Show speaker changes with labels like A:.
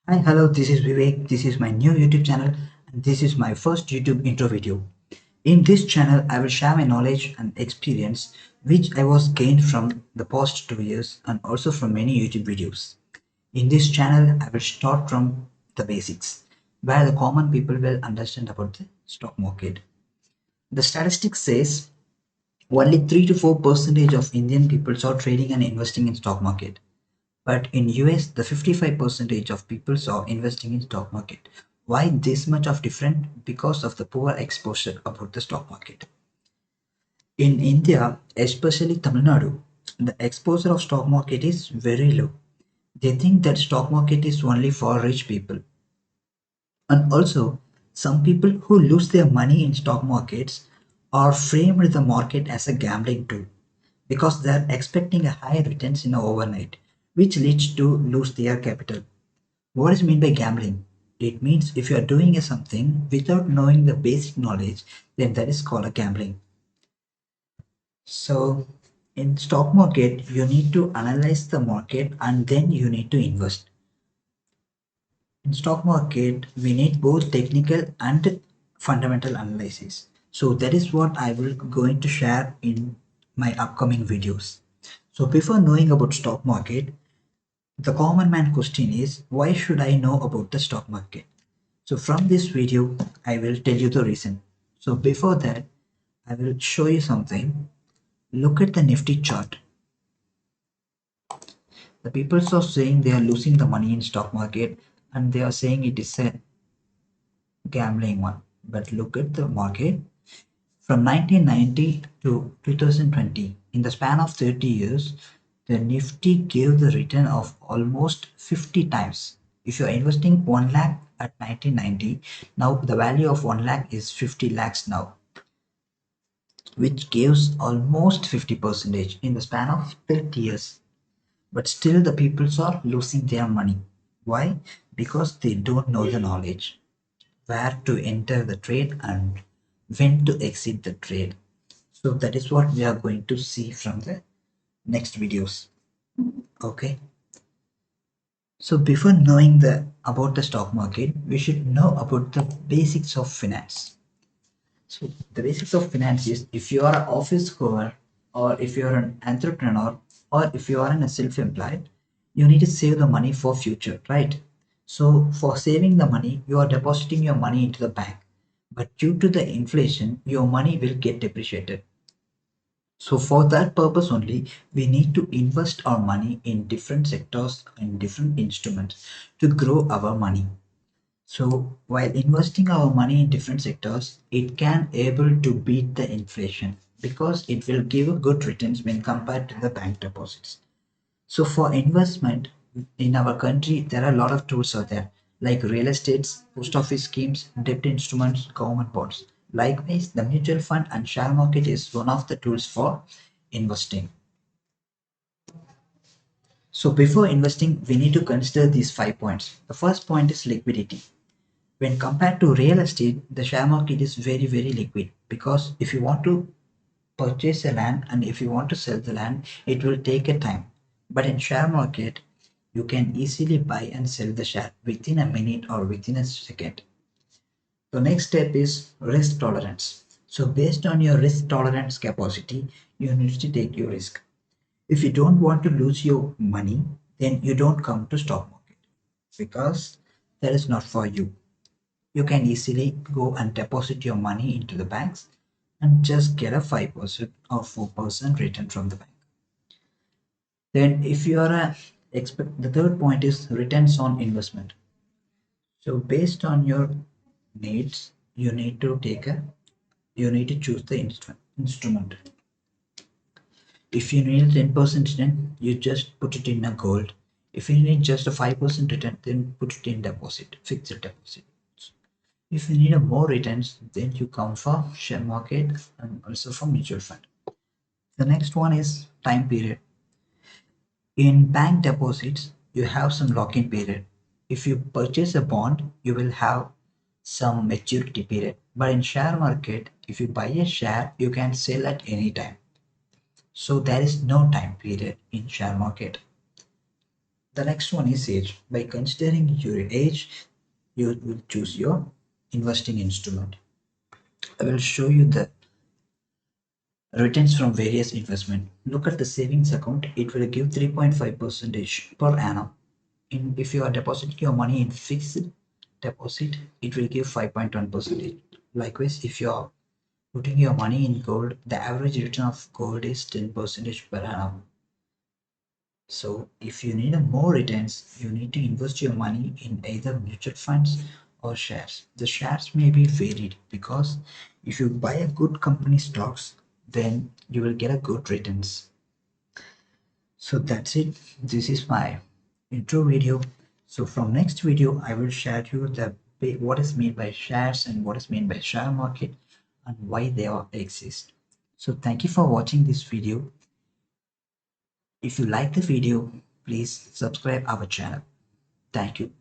A: Hi, hello, this is Vivek. This is my new YouTube channel and this is my first YouTube intro video. In this channel, I will share my knowledge and experience which I was gained from the past 2 years and also from many YouTube videos. In this channel, I will start from the basics where the common people will understand about the stock market. The statistics says only 3 to 4 percentage of Indian people are trading and investing in stock market. But in US, the 55 percentage of people are investing in stock market. Why this much of different? Because of the poor exposure about the stock market. In India, especially Tamil Nadu, the exposure of stock market is very low. They think that stock market is only for rich people. And also, some people who lose their money in stock markets are framed the market as a gambling tool because they are expecting a high returns in a overnight, which leads to lose their capital. What is meant by gambling? It means if you are doing something without knowing the basic knowledge, then that is called a gambling. So in stock market, you need to analyze the market and then you need to invest. In stock market, we need both technical and fundamental analysis. So that is what I will going to share in my upcoming videos. So before knowing about stock market, the common man question is why should I know about the stock market? So from this video, I will tell you the reason. So before that, I will show you something. Look at the Nifty chart. The people are saying they are losing the money in stock market and they are saying it is a gambling one. But look at the market from 1990 to 2020. In the span of 30 years, the Nifty gave the return of almost 50 times. If you are investing 1 lakh at 1990, now the value of 1 lakh is 50 lakhs now, which gives almost 50 percentage in the span of 30 years. But still the people are losing their money. Why? Because they don't know the knowledge where to enter the trade and when to exit the trade. So that is what we are going to see from the next videos. Okay. So before knowing the about the stock market, we should know about the basics of finance. So the basics of finance is if you are an office goer or if you are an entrepreneur or if you are a self-employed, you need to save the money for future, right? So for saving the money, you are depositing your money into the bank. But due to the inflation, your money will get depreciated. So for that purpose only, we need to invest our money in different sectors and different instruments to grow our money. So while investing our money in different sectors, it can able to beat the inflation because it will give good returns when compared to the bank deposits. So for investment in our country, there are a lot of tools out there like real estates, post office schemes, debt instruments, government bonds. Likewise, the mutual fund and share market is one of the tools for investing. So before investing, we need to consider these 5 points. The first point is liquidity. When compared to real estate, the share market is very, very liquid because if you want to purchase a land and if you want to sell the land, it will take a time. But in share market, you can easily buy and sell the share within a minute or within a second. The next step is risk tolerance. So based on your risk tolerance capacity, you need to take your risk. If you don't want to lose your money, then you don't come to stock market because that is not for you. You can easily go and deposit your money into the banks and just get a 5% or 4% return from the bank. Then if you are a expect the third point is returns on investment. So based on your needs, you need to choose the instrument. If you need 10% return, you just put it in a gold. If you need just a 5% return, then put it in deposit, fixed deposit. If you need a more returns, then you come for share market and also for mutual fund. The next one is time period. In bank deposits, you have some lock-in period. If you purchase a bond, you will have some maturity period. But in share market, if you buy a share, you can sell at any time. So there is no time period in share market. The next one is age. By considering your age, you will choose your investing instrument. I will show you the returns from various investment. Look at the savings account. It will give 3.5 percentage per annum. If you are depositing your money in fixed deposit, it will give 5.1 percentage. Likewise, if you are putting your money in gold, the average return of gold is 10 percentage per annum. So if you need a more returns, you need to invest your money in either mutual funds or shares. The shares may be varied because if you buy a good company stocks, then you will get a good returns. So that's it. This is my intro video. So from next video, I will share you the what is meant by shares and what is meant by share market and why they all exist. So thank you for watching this video. If you like the video, please subscribe our channel. Thank you.